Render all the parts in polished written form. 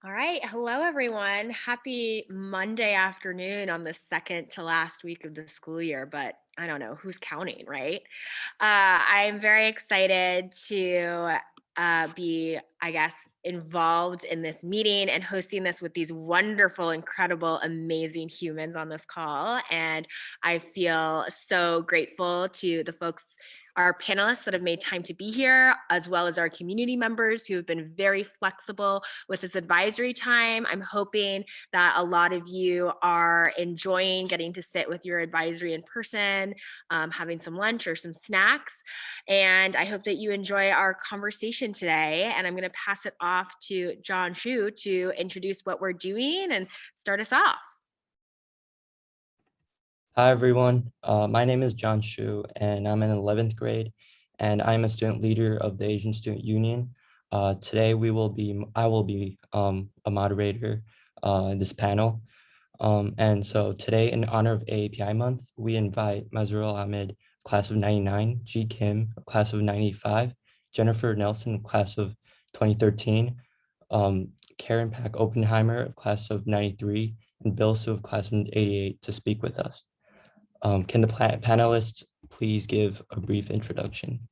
All right. Hello, everyone. Happy Monday afternoon on the second to last week of the school year, but I don't know who's counting, right? I'm very excited to be, I guess, involved in this meeting and hosting this with these wonderful, incredible, amazing humans on this call. And I feel so grateful to the folks, our panelists that have made time to be here, as well as our community members who have been very flexible with this advisory time. I'm hoping that a lot of you are enjoying getting to sit with your advisory in person, having some lunch or some snacks. And I hope that you enjoy our conversation today. And I'm going to pass it off to John Shu to introduce what we're doing and start us off. Hi, everyone. My name is John Shu, and I'm in 11th grade, and I'm a student leader of the Asian Student Union. Today, I will be a moderator in this panel. And so today, in honor of AAPI month, we invite Masroor Ahmed, class of 99, Ji Kim, class of 95, Jennifer Nelson, class of 2013, Karen Pak Oppenheimer, class of 93, and Bill Su, class of 88, to speak with us. Can the panelists please give a brief introduction?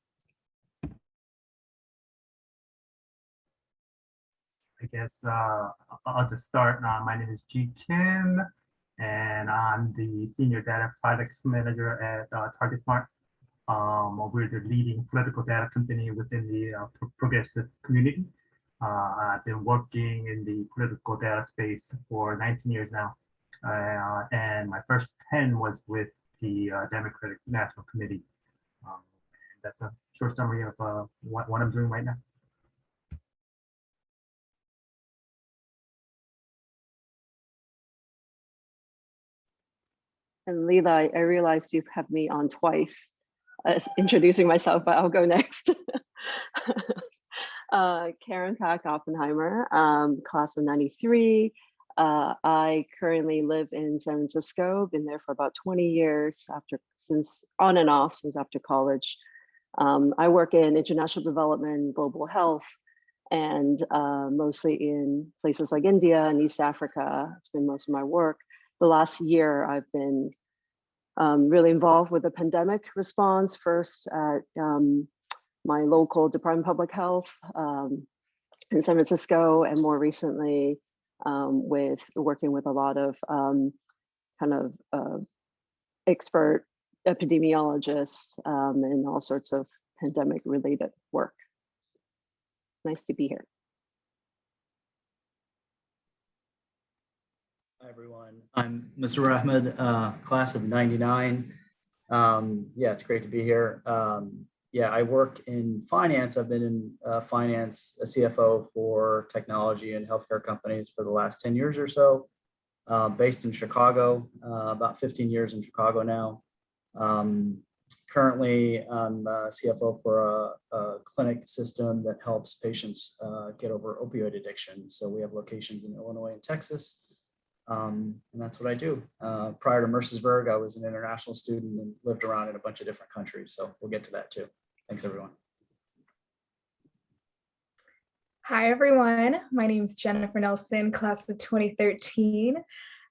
I guess I'll just start. My name is Ji Kim, and I'm the Senior Data Products Manager at TargetSmart. We're the leading political data company within the progressive community. I've been working in the political data space for 19 years now. And my first 10 was with the Democratic National Committee. That's a short summary of what I'm doing right now. And Leela, I realized you have me on twice introducing myself, but I'll go next. Karen Pak Oppenheimer, class of 93. I currently live in San Francisco, been there for about 20 years since on and off since after college. I work in international development, global health, and mostly in places like India and East Africa. It's been most of my work. The last year, I've been really involved with the pandemic response, first at my local Department of Public Health in San Francisco, and more recently with working with a lot of expert epidemiologists and all sorts of pandemic related work. Nice to be here. Hi, everyone. I'm Masroor Ahmed, class of 99. Yeah, it's great to be here. Yeah, I work in finance. I've been in finance, a CFO for technology and healthcare companies for the last 10 years or so, based in Chicago, about 15 years in Chicago now. Currently, I'm CFO for a clinic system that helps patients get over opioid addiction. So we have locations in Illinois and Texas. And that's what I do. Prior to Mercersburg, I was an international student and lived around in a bunch of different countries. So we'll get to that too. Thanks, everyone. Hi, everyone. My name is Jennifer Nelson, class of 2013.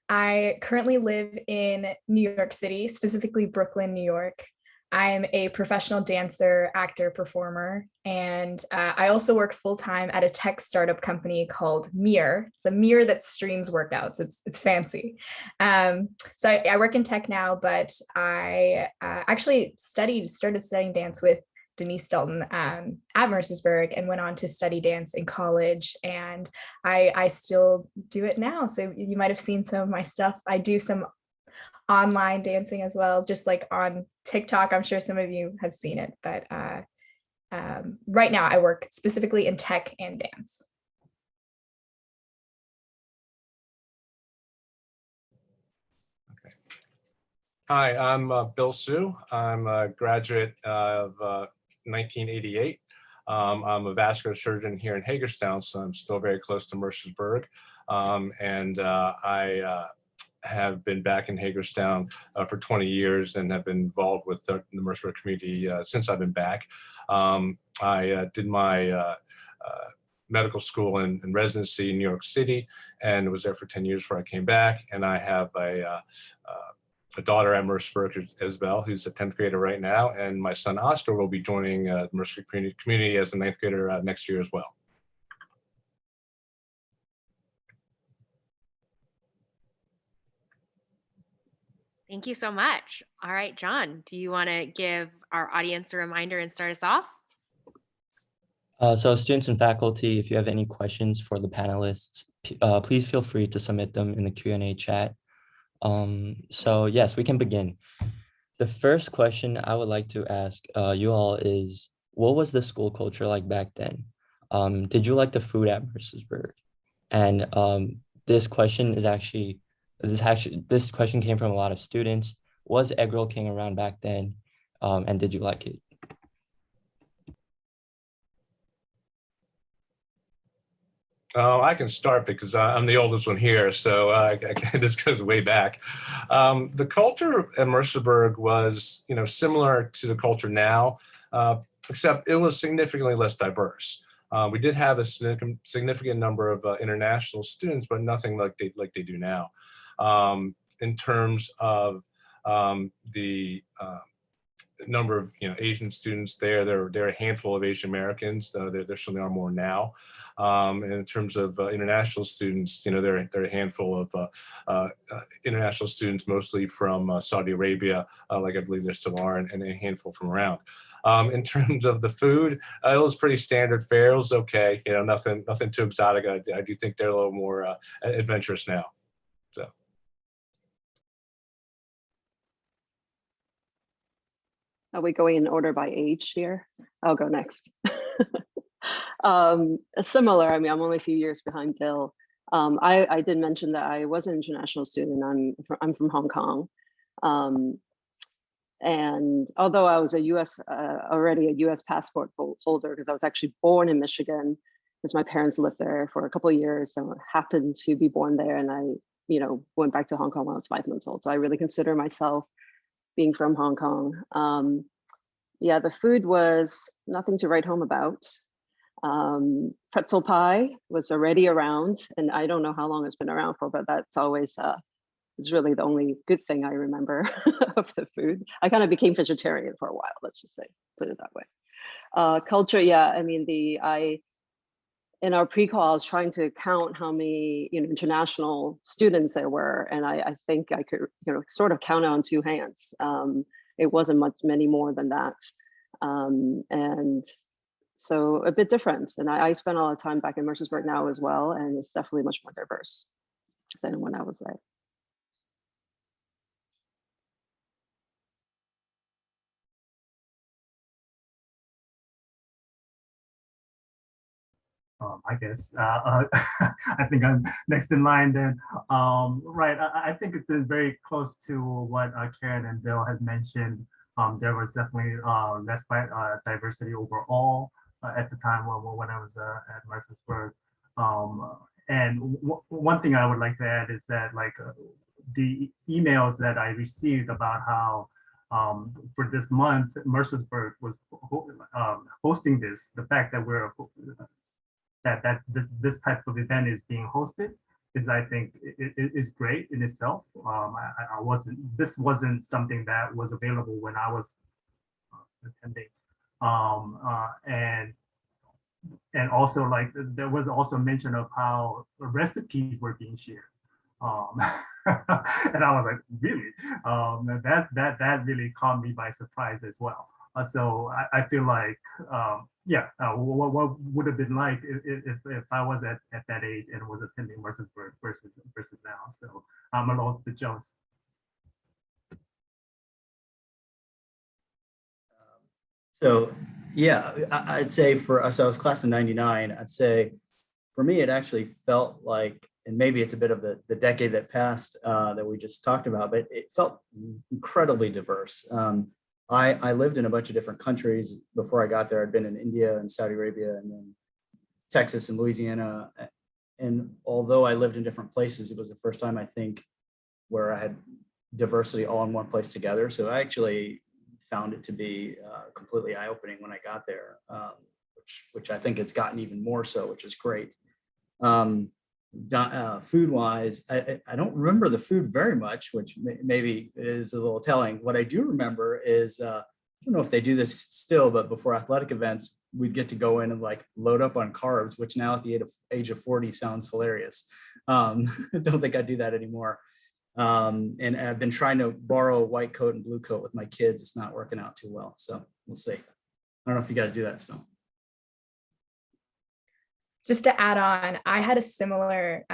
I currently live in New York City, specifically Brooklyn, New York. I'm a professional dancer, actor, performer, and I also work full-time at a tech startup company called Mirror. It's a mirror that streams workouts. It's fancy. So I work in tech now, but I actually started studying dance with Denise Dalton at Mercersburg and went on to study dance in college, and I still do it now. So you might have seen some of my stuff. I do some online dancing as well, just like on TikTok. I'm sure some of you have seen it, but right now I work specifically in tech and dance. Okay. Hi, I'm Bill Su. I'm a graduate of 1988. I'm a vascular surgeon here in Hagerstown, so I'm still very close to Mercersburg. I have been back in Hagerstown for 20 years and have been involved with the Mercersburg community since I've been back. I did my medical school and residency in New York City, and was there for 10 years before I came back. And I have a daughter at Mercersburg, Isabel, who's a 10th grader right now, and my son Oscar will be joining Mercer Community as a 9th grader next year as well. Thank you so much. All right, John, do you want to give our audience a reminder and start us off? So students and faculty, if you have any questions for the panelists, please feel free to submit them in the Q&A chat. So yes, we can begin. The first question I would like to ask you all is, what was the school culture like back then? Did you like the food at Mercersburg? And this question came from a lot of students. Was egg roll king around back then? And did you like it? I can start because I'm the oldest one here, so this goes way back. The culture at Mercersburg was, similar to the culture now, except it was significantly less diverse. We did have a significant number of international students, but nothing like they do now. In terms of the number of Asian students there are a handful of Asian Americans. There certainly are more now. And in terms of international students, there are a handful of international students, mostly from Saudi Arabia, like I believe there still are, and a handful from around. In terms of the food, it was pretty standard fare. It was okay, nothing too exotic. I do think they're a little more adventurous now. So. Are we going in order by age here? I'll go next. Similar, I'm only a few years behind Bill. I did mention that I was an international student. I'm from Hong Kong. And although I was already a US passport holder, because I was actually born in Michigan, because my parents lived there for a couple of years, so I happened to be born there, and I, went back to Hong Kong when I was 5 months old. So I really consider myself being from Hong Kong. Yeah, the food was nothing to write home about. Pretzel pie was already around, and I don't know how long it's been around for, but that's always is really the only good thing I remember of the food. I kind of became vegetarian for a while, let's just say, put it that way. Culture, yeah, in our pre-call, I was trying to count how many international students there were, and I think I could sort of count it on two hands. It wasn't many more than that, and so a bit different. And I spent a lot of time back in Mercersburg now as well, and it's definitely much more diverse than when I was there. I guess I think I'm next in line then. Right, I think it's been very close to what Karen and Bill had mentioned. There was definitely less diversity overall at the time when I was at Mercersburg. And one thing I would like to add is that the emails that I received about how for this month Mercersburg was hosting this, the fact that this type of event is being hosted is, I think, is great in itself. This wasn't something that was available when I was attending, and also there was also mention of how recipes were being shared, and I was like, really? That really caught me by surprise as well. So I feel like, what would have been like if I was at that age and was attending Mercersburg versus now. So I'm a little bit jealous. So yeah, I'd say for us, I was class of 99. I'd say for me, it actually felt like, and maybe it's a bit of the decade that passed that we just talked about, but it felt incredibly diverse. I lived in a bunch of different countries before I got there. I'd been in India and Saudi Arabia and then Texas and Louisiana. And although I lived in different places, it was the first time, I think, where I had diversity all in one place together. So I actually found it to be completely eye-opening when I got there. which I think it's gotten even more so, which is great. Food wise, I don't remember the food very much, which maybe is a little telling. What I do remember is, I don't know if they do this still, but before athletic events, we'd get to go in and like load up on carbs, which now at the age of 40 sounds hilarious. I don't think I do that anymore. And I've been trying to borrow a white coat and blue coat with my kids. It's not working out too well. So we'll see. I don't know if you guys do that still. Just to add on, I had a similar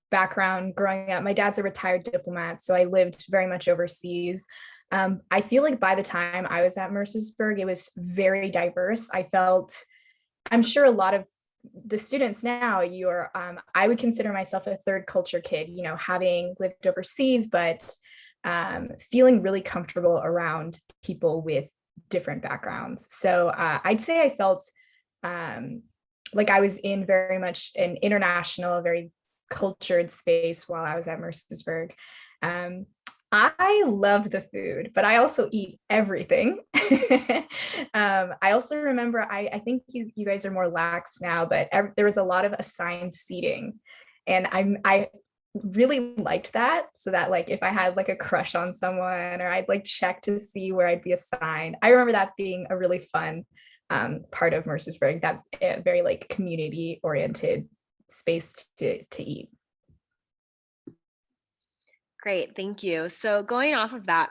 background growing up. My dad's a retired diplomat, so I lived very much overseas. I feel like by the time I was at Mercersburg, it was very diverse. I'm sure a lot of the students now, I would consider myself a third culture kid, having lived overseas, but feeling really comfortable around people with different backgrounds. So I'd say I felt like I was in very much an international, very cultured space while I was at Mercersburg. I love the food, but I also eat everything. I also remember, I think you guys are more lax now, but there was a lot of assigned seating, and I really liked that. So that like if I had like a crush on someone, or I'd like check to see where I'd be assigned. I remember that being a really fun part of Mercersburg, that very like community oriented space to eat. Great, thank you. So going off of that,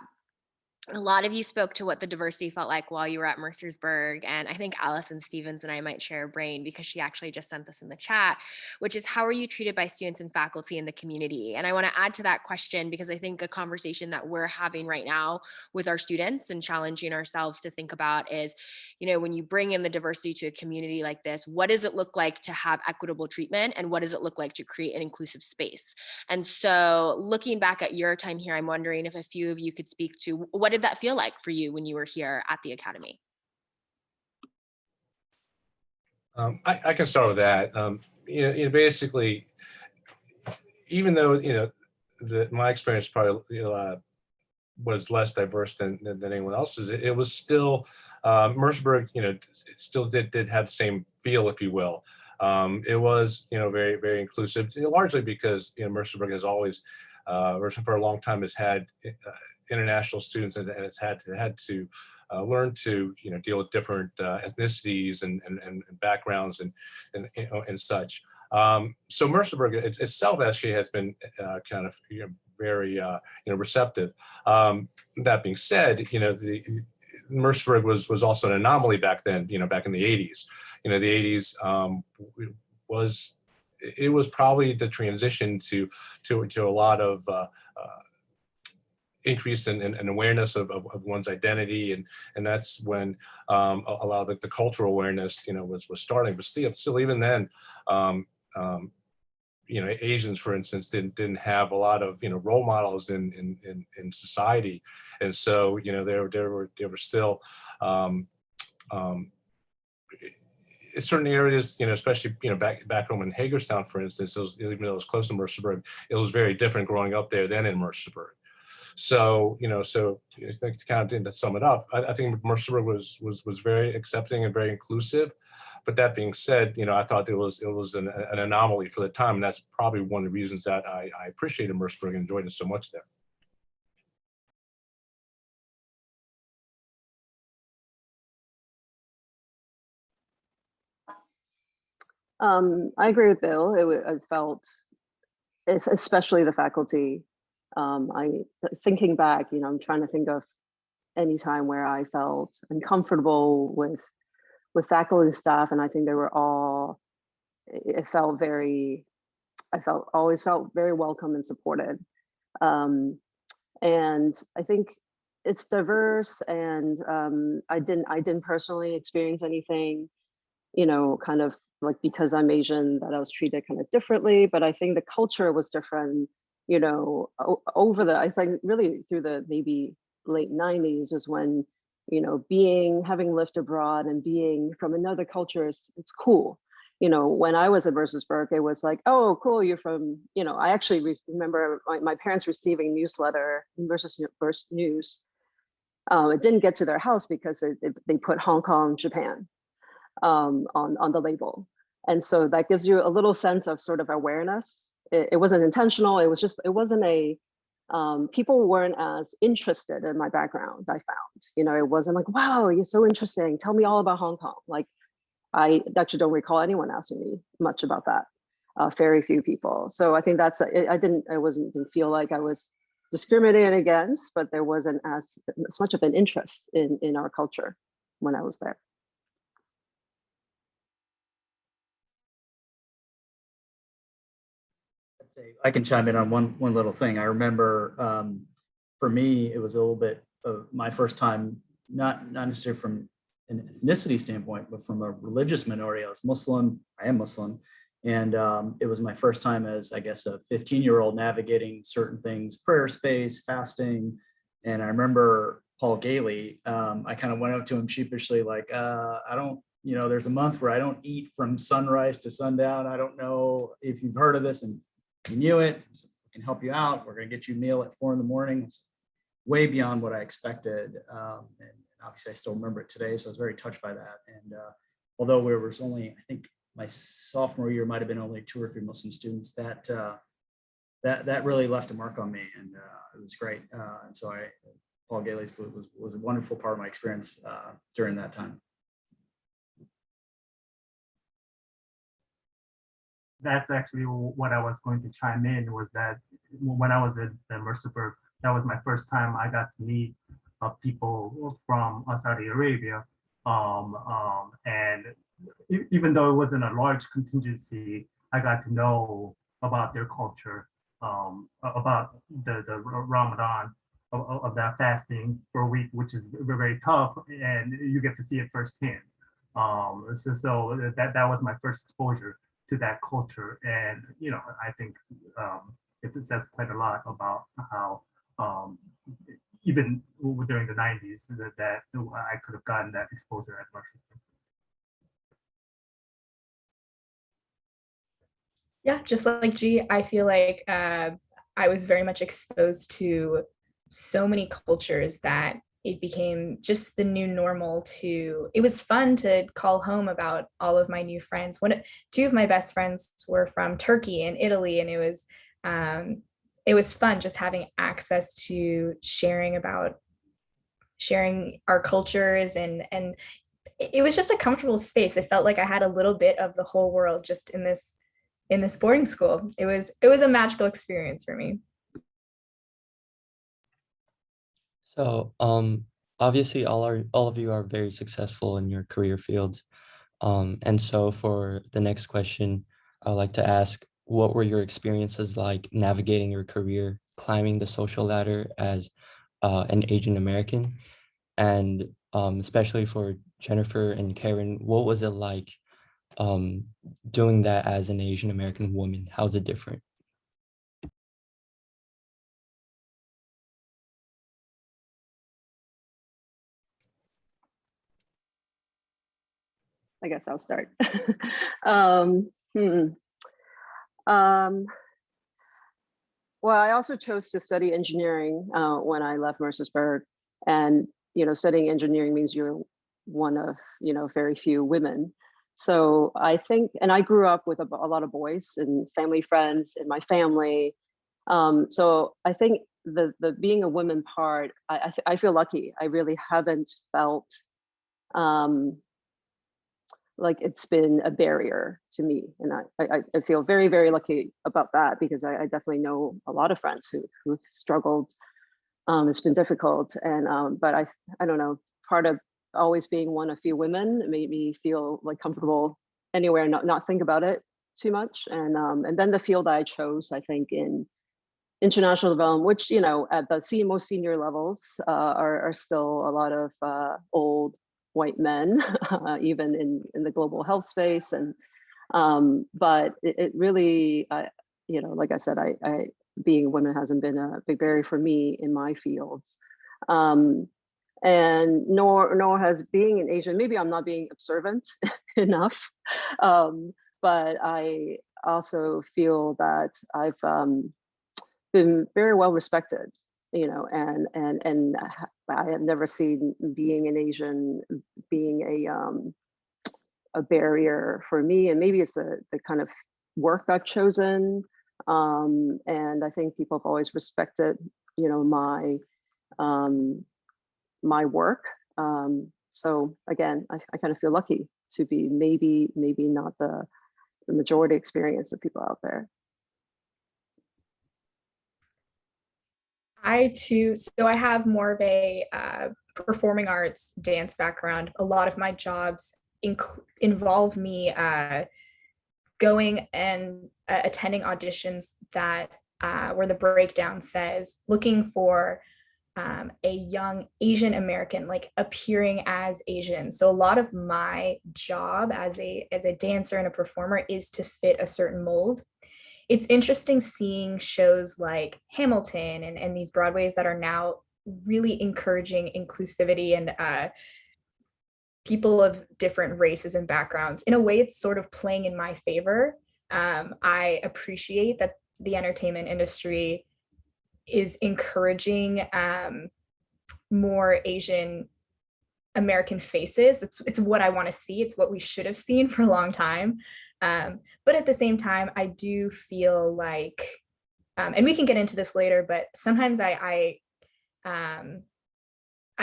a lot of you spoke to what the diversity felt like while you were at Mercersburg. And I think Allison Stevens and I might share a brain, because she actually just sent this in the chat, which is, how are you treated by students and faculty in the community? And I want to add to that question, because I think a conversation that we're having right now with our students and challenging ourselves to think about is, when you bring in the diversity to a community like this, what does it look like to have equitable treatment? And what does it look like to create an inclusive space? And so looking back at your time here, I'm wondering if a few of you could speak to, what did that feel like for you when you were here at the Academy? I can start with that. Basically, even though my experience probably was less diverse than anyone else's, it was still Mercersburg. It still did have the same feel, if you will. It was very, very inclusive, largely because Mercersburg has always, for a long time, has had international students, and it's had to learn to deal with different ethnicities and backgrounds and such. So Mercersburg itself actually has been kind of very receptive. That being said, the Mercersburg was also an anomaly back then. Back in the 80s. The 80s was probably the transition to a lot of increase in awareness of one's identity, and that's when a lot of the cultural awareness was starting. But still even then, Asians, for instance, didn't have a lot of role models in society, and so they were still in certain areas, especially back home in Hagerstown, for instance, even though it was close to Mercersburg, it was very different growing up there than in Mercersburg. So, I think to sum it up, I think Mercersburg was very accepting and very inclusive. But that being said, I thought it was an anomaly for the time, and that's probably one of the reasons that I appreciated Mercersburg and enjoyed it so much there. I agree with Bill. I felt, especially the faculty. Thinking back, I'm trying to think of any time where I felt uncomfortable with faculty and staff, and I think they were all. Always felt very welcome and supported, and I think it's diverse. And I didn't personally experience anything, kind of like because I'm Asian, that I was treated kind of differently. But I think the culture was different, I think really through the maybe late 90s is when, having lived abroad and being from another culture it's cool. When I was at Mercersburg, it was like, oh, cool, you're from, I actually remember my parents receiving newsletter, Mercersburg News. It didn't get to their house because they put Hong Kong, Japan. on the label. And so that gives you a little sense of sort of awareness. It wasn't intentional. It wasn't a, people weren't as interested in my background, I found. You know, it wasn't like, wow, you're so interesting. Tell me all about Hong Kong. Like, I actually don't recall anyone asking me much about that. Very few people. So I think that's, didn't feel like I was discriminated against, but there wasn't as much of an interest in our culture when I was there. I'd say I can chime in on one little thing. I remember for me, it was a little bit of my first time, not necessarily from an ethnicity standpoint, but from a religious minority. I was Muslim, I am Muslim. And it was my first time as, I guess, a 15-year-old navigating certain things, prayer space, fasting. And I remember Paul Gailey, I kind of went up to him sheepishly, like, I don't, you know, there's a month where I don't eat from sunrise to sundown. I don't know if you've heard of this and you knew it. So we can help you out. We're going to get you a meal at 4 a.m. It's way beyond what I expected. And obviously I still remember it today. So I was very touched by that. And although there was only, I think, my sophomore year might have been only 2 or 3 Muslim students, that really left a mark on me, and it was great. And so Paul Gailey's was a wonderful part of my experience during that time. That's actually what I was going to chime in, was that when I was at Mercersburg, that was my first time I got to meet people from Saudi Arabia, and even though it wasn't a large contingency, I got to know about their culture, about the Ramadan, of that fasting for a week, which is very tough, and you get to see it firsthand. So that was my first exposure to that culture, and you know, I think it says quite a lot about how even during the 90s that I could have gotten that exposure at Mercersburg. Yeah, just like G, I feel like I was very much exposed to so many cultures that it became just the new normal. It was fun to call home about all of my new friends. Two of my best friends were from Turkey and Italy, and it was fun just having access to sharing our cultures, and it was just a comfortable space. It felt like I had a little bit of the whole world just in this boarding school. It was a magical experience for me. So obviously all of you are very successful in your career fields. And so for the next question, I'd like to ask, what were your experiences like navigating your career, climbing the social ladder as an Asian American? And especially for Jennifer and Karen, what was it like doing that as an Asian American woman? How's it different? I guess I'll start. Well, I also chose to study engineering when I left Mercersburg, and you know, studying engineering means you're one of very few women. So I think, and I grew up with a lot of boys and family friends in my family. So I think the being a woman part, I feel lucky. I really haven't felt like it's been a barrier to me, and I feel very, very lucky about that, because I definitely know a lot of friends who've struggled. It's been difficult, and but I don't know, part of always being one of few women made me feel like comfortable anywhere, not think about it too much. And then the field that I chose, I think, in international development, which at the most senior levels are still a lot of old white men, even in the global health space. And but it really, like I said, I being a woman hasn't been a big barrier for me in my fields. And nor has being an Asian, maybe I'm not being observant enough, but I also feel that I've been very well respected, and I have never seen being an Asian being a barrier for me, and maybe it's the kind of work I've chosen. And I think people have always respected, my work. So again, I kind of feel lucky to be maybe not the majority experience of people out there. I too, so I have more of a performing arts dance background. A lot of my jobs involve me going and attending auditions that where the breakdown says looking for a young Asian American, like appearing as Asian. So a lot of my job as a dancer and a performer is to fit a certain mold. It's interesting seeing shows like Hamilton and these Broadways that are now really encouraging inclusivity and people of different races and backgrounds. In a way, it's sort of playing in my favor. I appreciate that the entertainment industry is encouraging more Asian American faces. It's what I want to see. It's what we should have seen for a long time. But at the same time, I do feel like, and we can get into this later, but sometimes I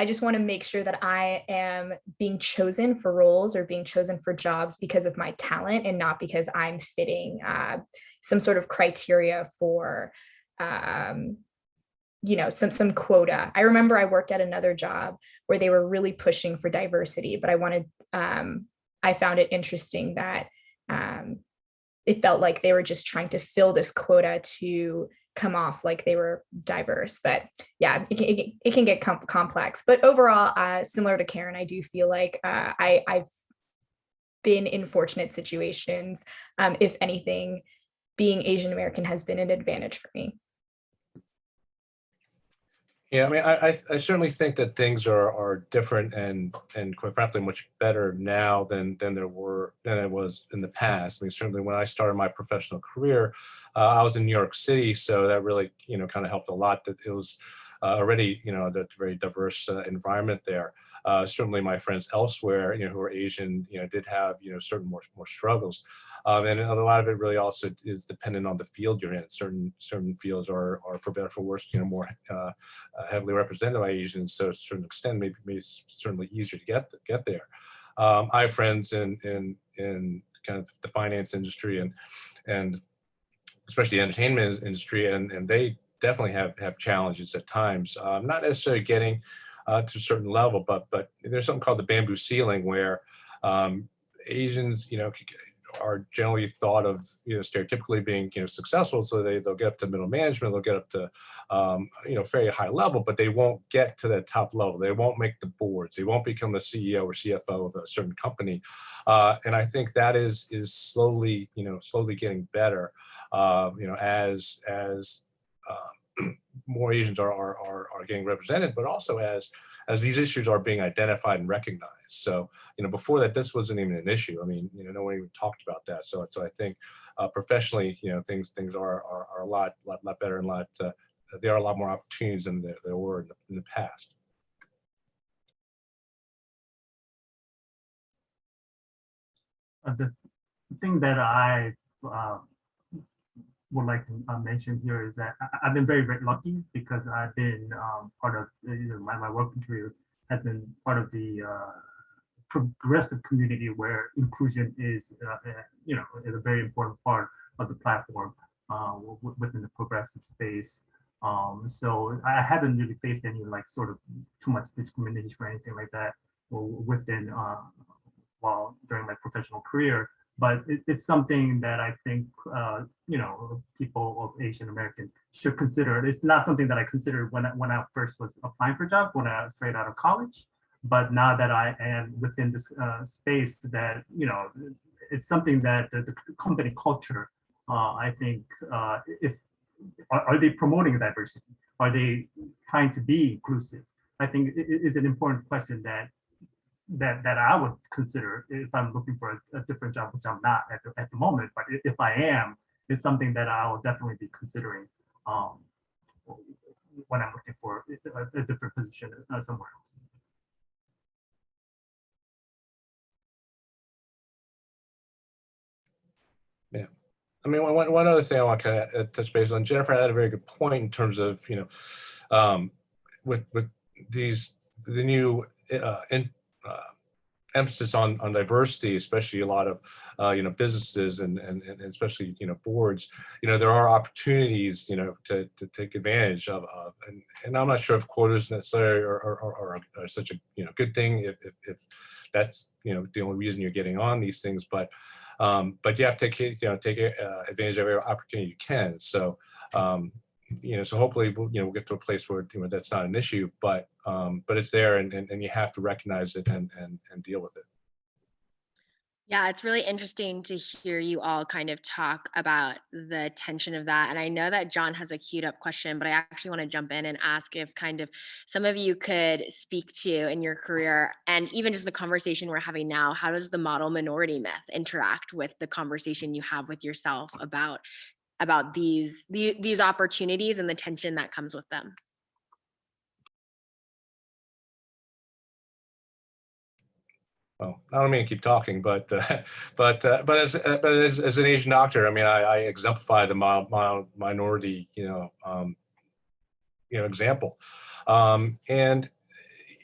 just want to make sure that I am being chosen for roles or being chosen for jobs because of my talent and not because I'm fitting some sort of criteria for some quota. I remember I worked at another job where they were really pushing for diversity, but I found it interesting that it felt like they were just trying to fill this quota to come off like they were diverse. But yeah, it can get complex. But overall, similar to Karen, I do feel like I've been in fortunate situations. If anything, being Asian American has been an advantage for me. Yeah, I mean, I certainly think that things are different and quite frankly much better now than it was in the past. I mean, certainly when I started my professional career, I was in New York City, so that really kind of helped a lot. That it was already a very diverse environment there. Certainly, my friends elsewhere, who are Asian, did have certain more struggles. And a lot of it really also is dependent on the field you're in. Certain fields are for better or for worse, more heavily represented by Asians. So to a certain extent, maybe it's certainly easier to get there. I have friends in kind of the finance industry and especially the entertainment industry, and they definitely have challenges at times. Not necessarily getting to a certain level, but there's something called the bamboo ceiling where Asians, are generally thought of, stereotypically being, successful. So they'll get up to middle management, they'll get up to, very high level, but they won't get to that top level. They won't make the boards. They won't become the CEO or CFO of a certain company. And I think that is slowly, getting better, as more Asians are getting represented, but also as these issues are being identified and recognized. So, before that, this wasn't even an issue. I mean, no one even talked about that. So I think professionally, things are a lot better and there are a lot more opportunities than there were in the past. The thing that I would like to mention here is that I've been very, very lucky because I've been part of my working career has been part of the progressive community where inclusion is a very important part of the platform within the progressive space. So I haven't really faced any sort of too much discrimination or anything like that within while during my professional career. But it's something that I think people of Asian American should consider. It's not something that I considered when I first was applying for jobs when I was straight out of college. But now that I am within this space, that it's something that the company culture, I think, if are they promoting diversity? Are they trying to be inclusive? I think it is an important question that I would consider if I'm looking for a different job, which I'm not at the moment. But if I am, it's something that I will definitely be considering when I'm looking for a different position somewhere else. Yeah. I mean, one other thing I want to kind of touch base on. Jennifer had a very good point in terms of, with the new emphasis on diversity, especially a lot of businesses and especially boards. There are opportunities to take advantage of, and I'm not sure if quotas necessarily are such a good thing if that's the only reason you're getting on these things, but you have to take advantage of every opportunity you can. So so hopefully we'll get to a place where that's not an issue, but it's there, and you have to recognize it and deal with it. Yeah, it's really interesting to hear you all kind of talk about the tension of that. And I know that John has a queued up question, but I actually want to jump in and ask if kind of some of you could speak to in your career, and even just the conversation we're having now, how does the model minority myth interact with the conversation you have with yourself about these opportunities and the tension that comes with them? Well, I don't mean to keep talking, but as an Asian doctor, I mean, I exemplify the minority, example, and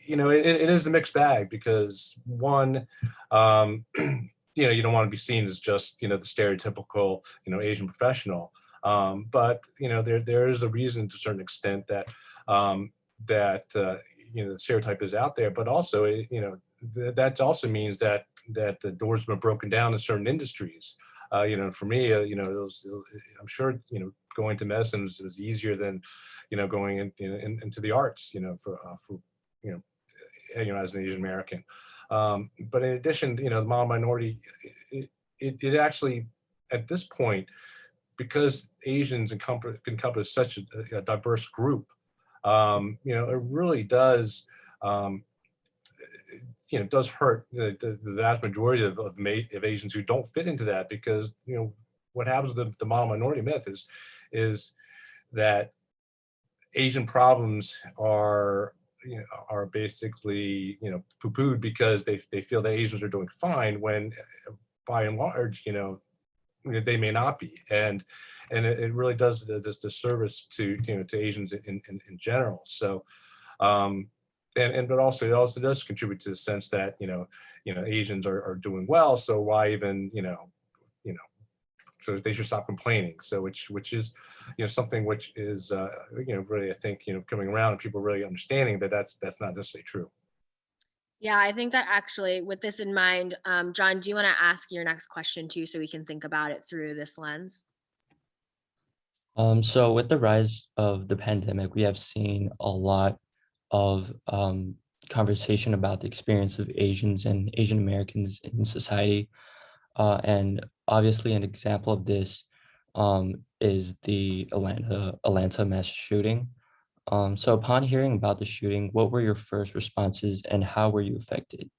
it is a mixed bag because one, you don't want to be seen as just the stereotypical Asian professional, but there is a reason to a certain extent that the stereotype is out there, but also that also means that the doors have been broken down in certain industries. For me, I'm sure going to medicine was easier than going into the arts. For as an Asian American. But in addition, the model minority, it actually at this point, because Asians encompass such a diverse group, it really does. Does hurt the vast majority of Asians who don't fit into that, because what happens with the model minority myth is that Asian problems are basically poo-pooed because they feel that Asians are doing fine, when by and large they may not be, and it really does this disservice to Asians in general. So but also it also does contribute to the sense that Asians are doing well, so why even so they should stop complaining. So which is something which is really, I think coming around and people really understanding that that's not necessarily true. Yeah, I think that actually, with this in mind, John, do you want to ask your next question too, so we can think about it through this lens? So with the rise of the pandemic, we have seen a lot of conversation about the experience of Asians and Asian Americans in society. And obviously an example of this is the Atlanta mass shooting. So upon hearing about the shooting, what were your first responses and how were you affected?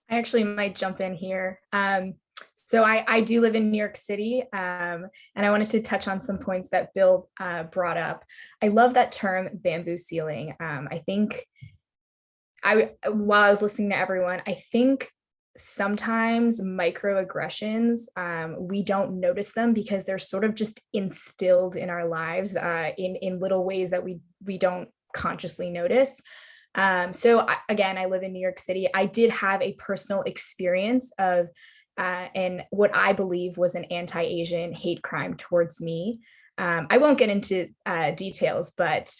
I actually might jump in here. So I do live in New York City, and I wanted to touch on some points that Bill brought up. I love that term, bamboo ceiling. I think while I was listening to everyone, I think sometimes microaggressions, we don't notice them because they're sort of just instilled in our lives in little ways that we don't consciously notice. So again, I live in New York City. I did have a personal experience of and what I believe was an anti-Asian hate crime towards me. I won't get into details, but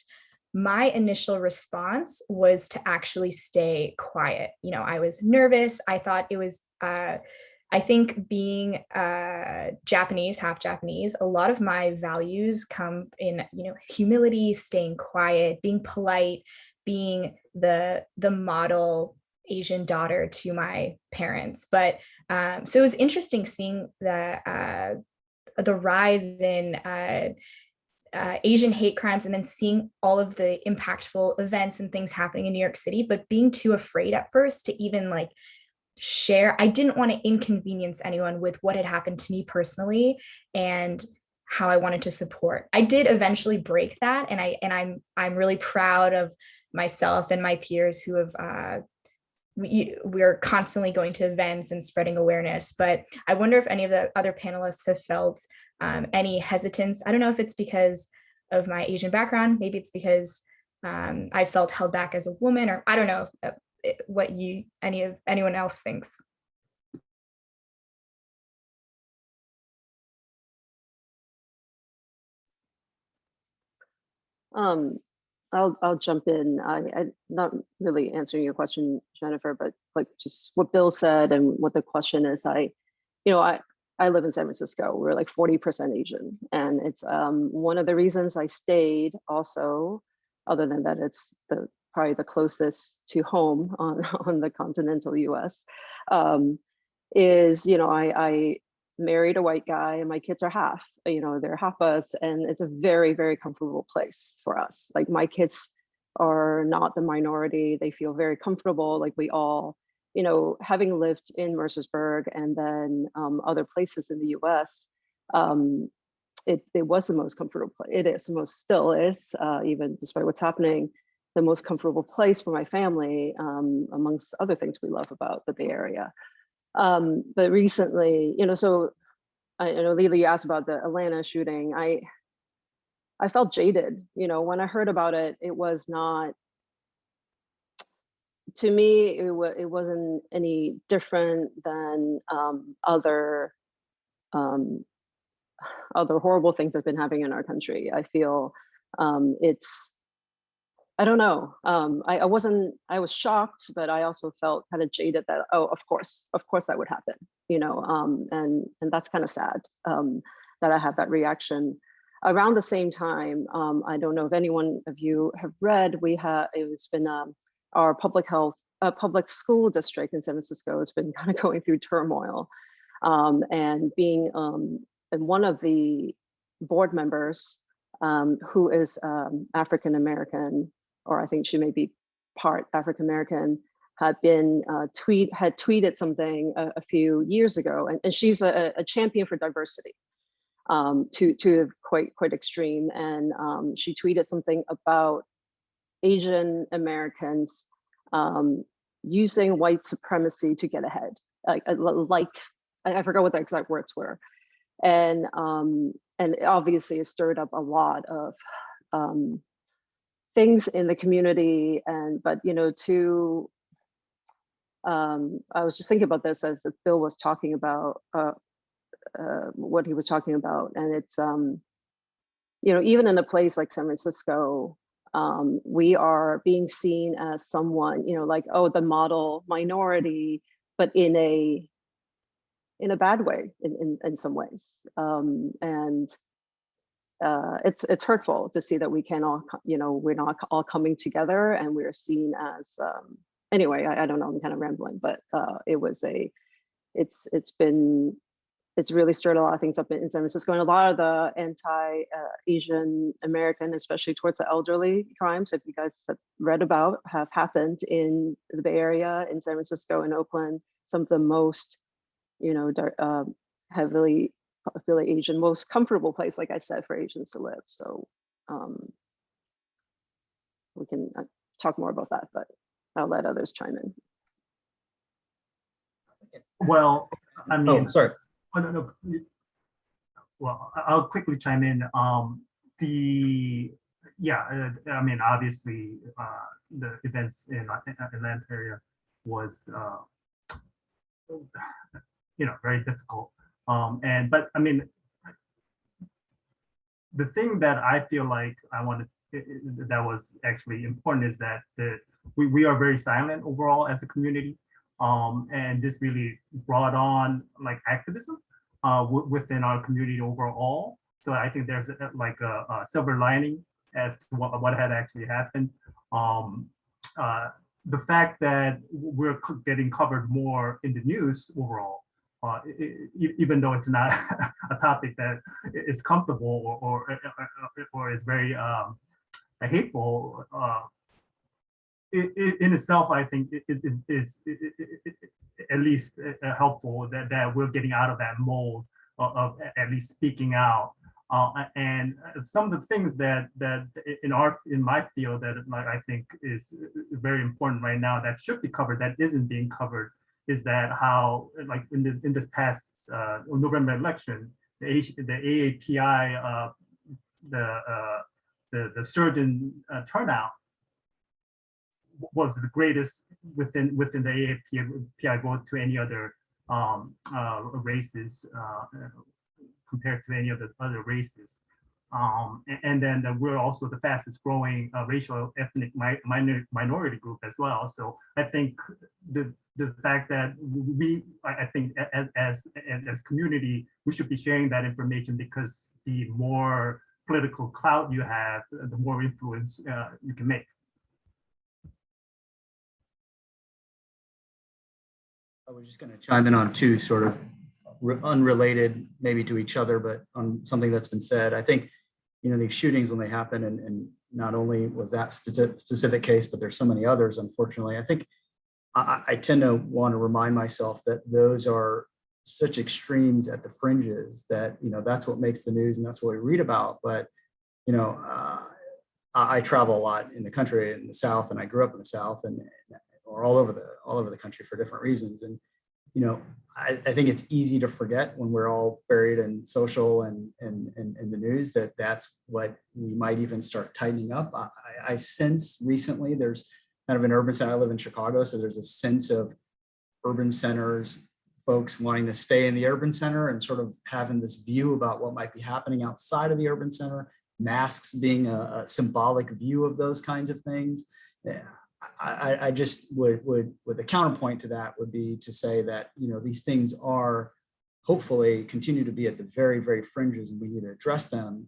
my initial response was to actually stay quiet. I was nervous. I thought it was, I think being Japanese, half Japanese, a lot of my values come in, humility, staying quiet, being polite, being the model Asian daughter to my parents. But so it was interesting seeing the rise in Asian hate crimes, and then seeing all of the impactful events and things happening in New York City, but being too afraid at first to even share. I didn't want to inconvenience anyone with what had happened to me personally and how I wanted to support. I did eventually break that, and I'm really proud of myself and my peers who have we're constantly going to events and spreading awareness, but I wonder if any of the other panelists have felt any hesitance. I don't know if it's because of my Asian background, maybe it's because I felt held back as a woman, or I don't know what anyone else thinks. I'll jump in. I'm not really answering your question, Jennifer, but like just what Bill said and what the question is. I live in San Francisco. We're like 40% Asian, and it's one of the reasons I stayed. Also, other than that, it's probably the closest to home on the continental U.S. Is I married a white guy and my kids are half, they're half us, and it's a very, very comfortable place for us. Like my kids are not the minority. They feel very comfortable. Like we all, having lived in Mercersburg and then other places in the US, it was the most comfortable place. It is still is, even despite what's happening, the most comfortable place for my family, amongst other things we love about the Bay Area. But recently, so I know, Leila, you asked about the Atlanta shooting. I felt jaded, when I heard about it. It was not, to me, it wasn't any different than other horrible things that's been happening in our country. I feel I don't know. I was shocked, but I also felt kind of jaded that, oh, of course that would happen, and that's kind of sad that I have that reaction. Around the same time, I don't know if anyone of you have read, it's been our public school district in San Francisco has been kind of going through turmoil, and being and one of the board members who is African-American, or I think she may be part African-American, had tweeted something a few years ago, and she's a champion for diversity, to quite extreme. And she tweeted something about Asian Americans using white supremacy to get ahead. Like I forgot what the exact words were, and obviously it stirred up a lot of things in the community. But I was just thinking about this as Bill was talking about what he was talking about, and it's even in a place like San Francisco, we are being seen as someone, like, oh, the model minority, but in a bad way in some ways. And it's hurtful to see that we can all, we're not all coming together, and we're seen as, anyway, I don't know, I'm kind of rambling, but it's really stirred a lot of things up in San Francisco, and a lot of the anti-Asian American, especially towards the elderly crimes, if you guys have read about, have happened in the Bay Area, in San Francisco and Oakland. Some of the most, heavily Asian, most comfortable place, like I said, for Asians to live. So we can talk more about that, but I'll let others chime in. Well, I mean, Oh, sorry. Oh, no. Well, I'll quickly chime in. I mean, obviously, the events in Atlanta area was, very difficult. But I mean, the thing that I feel like that was actually important is that we are very silent overall as a community. And this really brought on like activism within our community overall. So I think there's a silver lining as to what had actually happened. The fact that we're getting covered more in the news overall, even though it's not a topic that is comfortable or is very hateful, in itself, I think it is at least helpful that we're getting out of that mold of at least speaking out And some of the things that in my field that I think is very important right now that should be covered that isn't being covered is that how, like in this past November election, the AAPI the surgeon turnout was the greatest within the AAPI vote to any other races compared to any of the other races. And then we're also the fastest growing racial ethnic minority group as well. So I think the fact that I think as community, we should be sharing that information, because the more political clout you have, the more influence you can make. I was just going to chime in on two sort of unrelated maybe to each other, but on something that's been said. I think, these shootings, when they happen, and not only was that specific case, but there's so many others, unfortunately, I think I tend to want to remind myself that those are such extremes at the fringes that, that's what makes the news and that's what we read about. But, I travel a lot in the country, in the South, and I grew up in the South or all over the country for different reasons. And, I think it's easy to forget when we're all buried in social and the news that that's what we might even start tightening up. I sense recently there's kind of an urban center. I live in Chicago, so there's a sense of urban centers, folks wanting to stay in the urban center and sort of having this view about what might be happening outside of the urban center, masks being a symbolic view of those kinds of things. Yeah. I just would the counterpoint to that would be to say that, these things are hopefully continue to be at the very, very fringes, and we need to address them.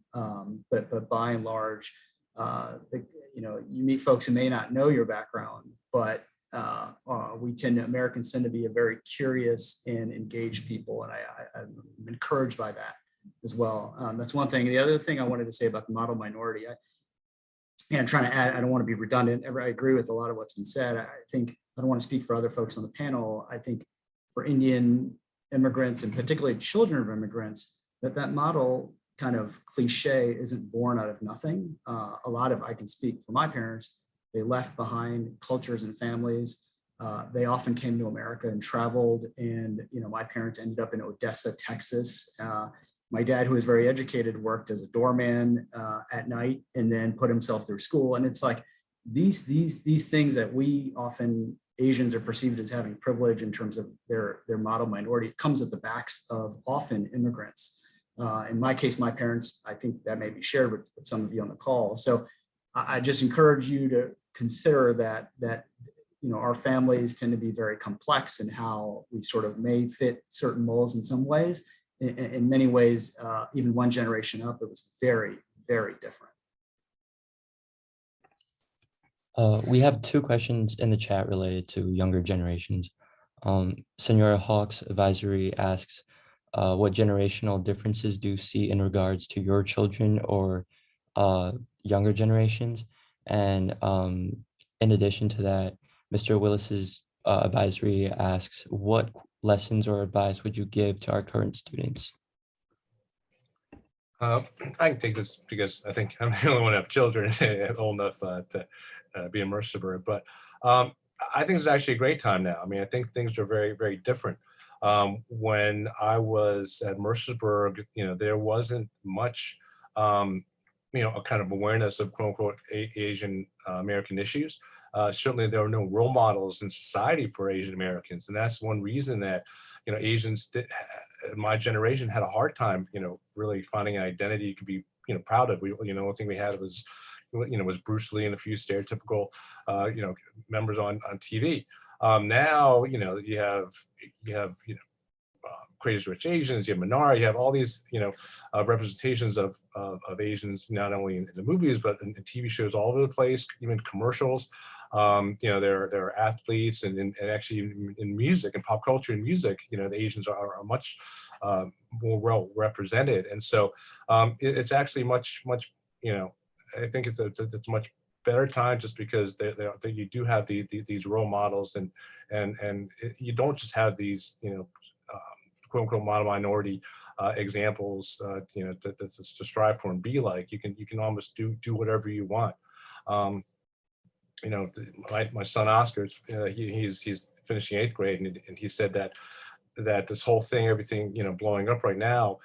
But by and large, you meet folks who may not know your background, but Americans tend to be a very curious and engaged people. And I'm encouraged by that as well. That's one thing. The other thing I wanted to say about the model minority, and trying to add, I don't want to be redundant. I agree with a lot of what's been said. I think I don't want to speak for other folks on the panel. I think for Indian immigrants, and particularly children of immigrants, that model kind of cliche isn't born out of nothing. A lot of, I can speak for my parents, they left behind cultures and families. They often came to America and traveled. And, my parents ended up in Odessa, Texas. My dad, who was very educated, worked as a doorman at night and then put himself through school. And it's like these things that we often, Asians, are perceived as having privilege in terms of their model minority. It comes at the backs of often immigrants. In my case, my parents, I think that may be shared with some of you on the call. So I just encourage you to consider that our families tend to be very complex in how we sort of may fit certain molds in some ways. In many ways, even one generation up, it was very, very different. We have two questions in the chat related to younger generations. Senora Hawk's advisory asks, what generational differences do you see in regards to your children or younger generations? And in addition to that, Mr. Willis's advisory asks, what lessons or advice would you give to our current students? I can take this because I think I'm the only one who have children old enough to be in Mercersburg. But I think it's actually a great time now. I mean, I think things are very, very different. When I was at Mercersburg, there wasn't much, a kind of awareness of quote unquote Asian American issues. Certainly there were no role models in society for Asian Americans. And that's one reason that, Asians my generation had a hard time, really finding an identity you could be, proud of. The only thing we had was Bruce Lee and a few stereotypical, members on TV. Now, you have Crazy Rich Asians, you have Minari, you have all these, representations of Asians, not only in the movies, but in TV shows all over the place, even commercials. There are athletes and actually in music and pop culture and music, the Asians are much more well represented. And so it's actually much, I think it's a much better time just because you do have these role models and you don't just have these, quote unquote model minority examples, to strive for and be like. You can almost do whatever you want. My son Oscar, he's finishing 8th grade, and he said that this whole thing, everything, blowing up right now,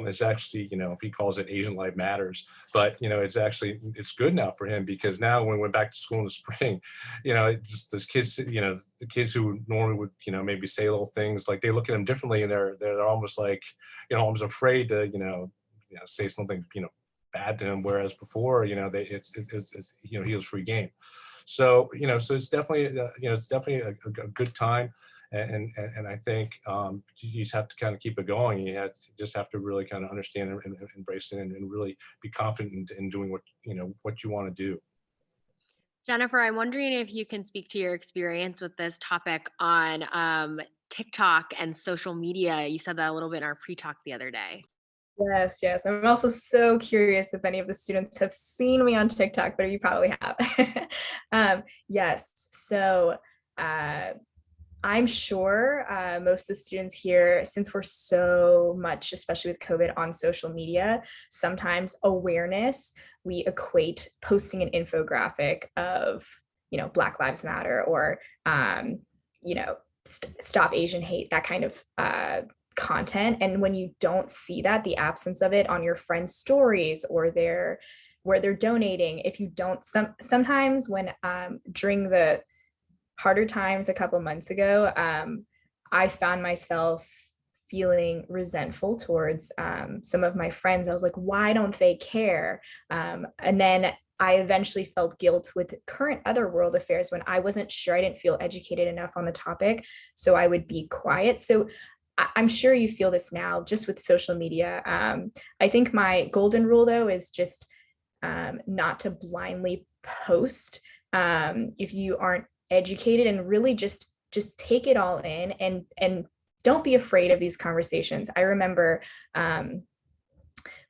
is actually, he calls it Asian Life Matters, but, it's good now for him, because now when we went back to school in the spring, just those kids, the kids who normally would, maybe say little things, like they look at him differently, and they're almost like, almost afraid to, say something, bad to him. Whereas before, it's he was free game. So, so it's definitely, it's definitely a good time. And I think you just have to kind of keep it going. You just have to really kind of understand and embrace it, and really be confident in doing what you want to do. Jennifer, I'm wondering if you can speak to your experience with this topic on TikTok and social media. You said that a little bit in our pre-talk the other day. Yes. I'm also so curious if any of the students have seen me on TikTok, but you probably have. Yes. So I'm sure most of the students here, since we're so much, especially with COVID, on social media, sometimes awareness, we equate posting an infographic of, Black Lives Matter, or, Stop Asian Hate, that kind of content. And when you don't see that, the absence of it on your friends' stories, or where they're donating, if you don't, sometimes when during the harder times a couple months ago, I found myself feeling resentful towards some of my friends. I was like, why don't they care? And then I eventually felt guilt with current other world affairs when I wasn't sure, I didn't feel educated enough on the topic, so I would be quiet. So I'm sure you feel this now just with social media. I think my golden rule, though, is just not to blindly post if you aren't educated, and really just take it all in, and don't be afraid of these conversations. I remember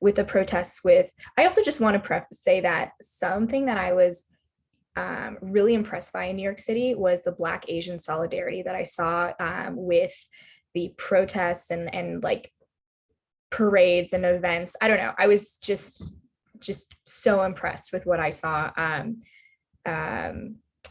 with the protests I also just want to say that something that I was really impressed by in New York City was the Black Asian solidarity that I saw with the protests and like parades and events. I don't know. I was just so impressed with what I saw.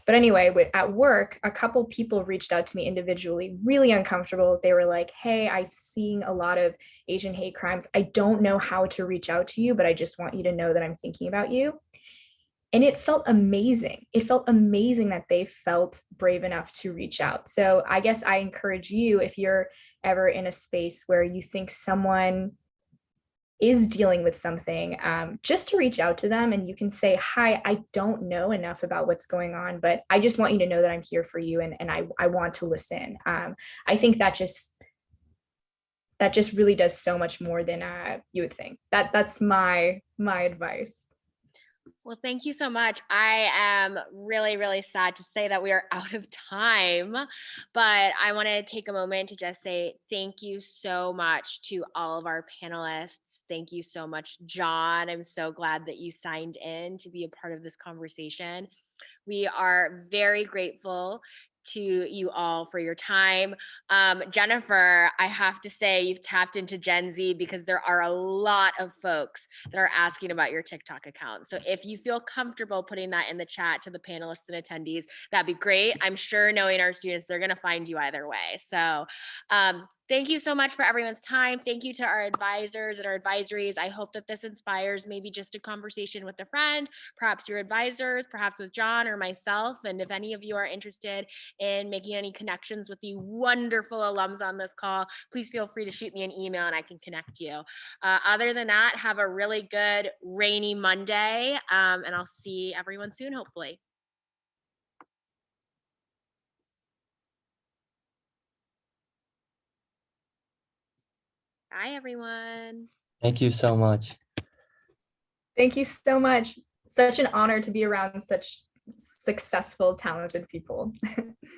But anyway, at work, a couple people reached out to me individually, really uncomfortable. They were like, hey, I'm seeing a lot of Asian hate crimes. I don't know how to reach out to you, but I just want you to know that I'm thinking about you. And it felt amazing. It felt amazing that they felt brave enough to reach out. So I guess I encourage you, if you're ever in a space where you think someone is dealing with something, just to reach out to them, and you can say, hi, I don't know enough about what's going on, but I just want you to know that I'm here for you, and I want to listen. I think that just really does so much more than you would think. That's my advice. Well, thank you so much. I am really, really sad to say that we are out of time, but I want to take a moment to just say thank you so much to all of our panelists. Thank you so much, John. I'm so glad that you signed in to be a part of this conversation. We are very grateful to you all for your time. Jennifer, I have to say you've tapped into Gen Z, because there are a lot of folks that are asking about your TikTok account. So if you feel comfortable putting that in the chat to the panelists and attendees, that'd be great. I'm sure, knowing our students, they're gonna find you either way. So thank you so much for everyone's time. Thank you to our advisors and our advisories. I hope that this inspires maybe just a conversation with a friend, perhaps your advisors, perhaps with John or myself. And if any of you are interested in making any connections with the wonderful alums on this call, please feel free to shoot me an email and I can connect you. Other than that, have a really good rainy Monday, and I'll see everyone soon, hopefully. Bye, everyone. Thank you so much. Thank you so much. Such an honor to be around such successful, talented people.